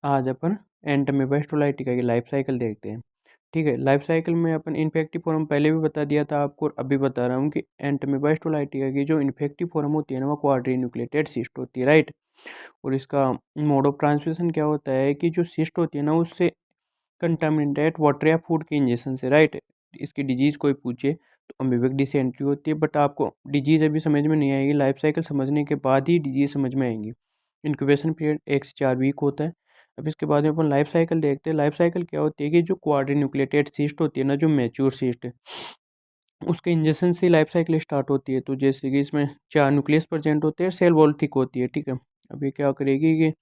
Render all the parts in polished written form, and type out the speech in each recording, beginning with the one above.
आज अपन एंटोमेबा की life cycle देखते हैं। ठीक है, लाइफ साइकिल में अपन इन्फेक्टिव फॉर्म पहले भी बता दिया था आपको और अभी बता रहा हूँ कि एंटोमेबा की जो इन्फेक्टिव फॉर्म होती है ना वो क्वाड्रीन्यूक्लियोटाइड सिस्ट होती है, राइट। और इसका मोड ऑफ ट्रांसमिशन क्या होता है कि जो सिस्ट होती है ना उससे कंटामिनेटेड वाटर या फूड के इंजेक्शन से, राइट। इसकी डिजीज़ कोई पूछे तो अमीबिक डिसेंट्री होती है, बट आपको डिजीज़ अभी समझ में नहीं आएगी, लाइफ साइकिल समझने के बाद ही डिजीज़ समझ में आएंगी। इंक्यूबेशन पीरियड 1 से 4 वीक होता है। अब इसके बाद में अपन लाइफ साइकिल देखते हैं। लाइफ साइकिल क्या होती है कि जो क्वाड्रीन्यूक्लियोटाइड सिस्ट होती है ना, जो मैच्योर सिस्ट है, उसके इंजेक्शन से लाइफ साइकिल स्टार्ट होती है। तो जैसे कि इसमें 4 न्यूक्लियस प्रेजेंट होते हैं, सेल वॉल थिक होती है, ठीक है। अब ये क्या करेगी कि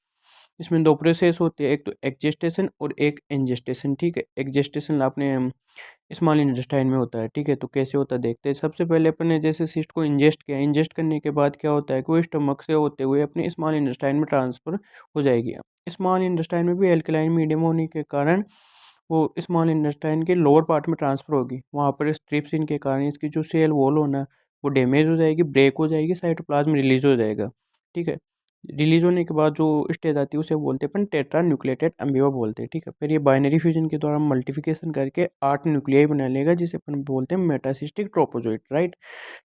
इसमें 2 प्रोसेस होते हैं, एक तो एक्जेस्टेशन और एक एंजेस्टेशन, ठीक है। एक्जेस्टेशन आपने स्मॉल इंटेस्टाइन में होता है, ठीक है। तो कैसे होता है देखते हैं। सबसे पहले अपन ने जैसे सिस्ट को इंजेस्ट किया, इंजेस्ट करने के बाद क्या होता है कि वो स्टमक से होते हुए अपने स्मॉल इंटेस्टाइन में ट्रांसफ़र हो जाएगी। स्मॉल इंटेस्टाइन में भी एल्कलाइन मीडियम होने के कारण वो स्मॉल इंटेस्टाइन के लोअर पार्ट में ट्रांसफ़र होगी। वहाँ पर स्ट्रिप्सिन के कारण इसकी जो सेल वॉल होना वो डैमेज हो जाएगी, ब्रेक हो जाएगी, साइटोप्लाज्म रिलीज़ हो जाएगा, ठीक है। रिलीज़ होने के बाद जो स्टेज आती है उसे बोलते हैं अपन टेट्रा न्यूक्लियोटाइड अमीबा बोलते हैं, ठीक है। फिर ये बाइनरी फ्यूजन के दौरान मल्टीप्लिकेशन करके 8 न्यूक्लियाई बना लेगा जिसे अपन बोलते हैं मेटासिस्टिक ट्रोपोजोइट, राइट,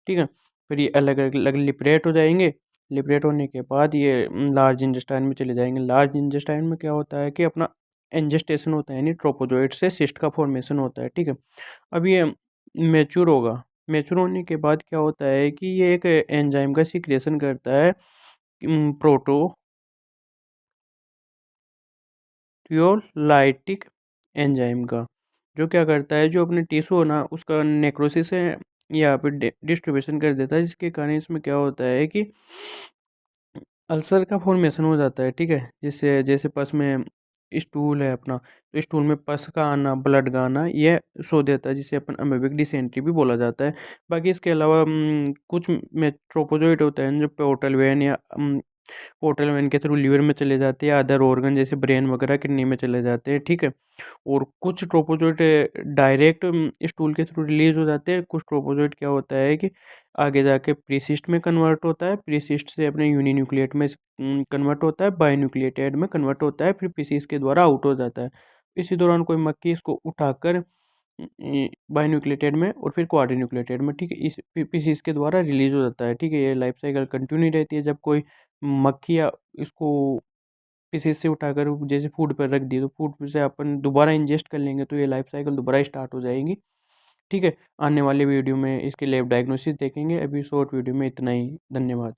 ठीक है। फिर ये अलग अलग लिपरेट हो जाएंगे। लिपरेट होने के बाद ये लार्ज इंटेस्टाइन में चले जाएंगे। लार्ज इंटेस्टाइन में क्या होता है कि अपना एंजेस्टेशन होता है, यानी ट्रोपोजोइट से सिस्ट का फॉर्मेशन होता है, ठीक है। अब ये मैच्योर होगा। मैच्योर होने के बाद क्या होता है कि ये एक एंजाइम का सीक्रेशन करता है, प्रोटोयोलाइटिक एंजाइम का, जो क्या करता है, जो अपने टिश्यू है ना उसका नेक्रोसिस है या फिर डिस्ट्रीब्यूशन कर देता है, जिसके कारण इसमें क्या होता है कि अल्सर का फॉर्मेशन हो जाता है, ठीक है। जिससे जैसे पस में स्टूल है अपना, तो स्टूल में पस का आना, ब्लड का आना, ये शो देता है, जिसे अपन अमेबिक डिसेंट्री भी बोला जाता है। बाकी इसके अलावा कुछ मेट्रोपोजोइट होता है जो पोर्टल वेन या पोर्टल वेन के थ्रू लीवर में चले जाते हैं, अदर ऑर्गन जैसे ब्रेन वगैरह किडनी में चले जाते हैं, ठीक है। और कुछ ट्रोपोजोइट डायरेक्ट स्टूल के थ्रू रिलीज हो जाते हैं। कुछ ट्रोपोजोइट क्या होता है कि आगे जाके प्रीसिस्ट में कन्वर्ट होता है, प्रीसिस्ट से अपने यूनिन्यूक्लिएट में कन्वर्ट होता है, बाईन्यूक्लिएटेड में कन्वर्ट होता है, फिर प्रीसिस्ट के द्वारा आउट हो जाता है। इसी दौरान कोई मक्खी इसको उठाकर बाईन्यूक्लिएटेड में और फिर क्वाड्रीन्यूक्लिएटेड में, ठीक है, इस पीसीस के द्वारा रिलीज हो जाता है, ठीक है। ये लाइफ साइकिल कंटिन्यू रहती है। जब कोई मक्खी या इसको पीसीस से उठाकर जैसे फूड पर रख दी तो फूड से अपन दोबारा इंजेस्ट कर लेंगे तो ये लाइफ साइकिल दोबारा स्टार्ट हो जाएगी, ठीक है। आने वाले वीडियो में इसके लैब डायग्नोसिस देखेंगे। अभी शॉर्ट वीडियो में इतना ही। धन्यवाद।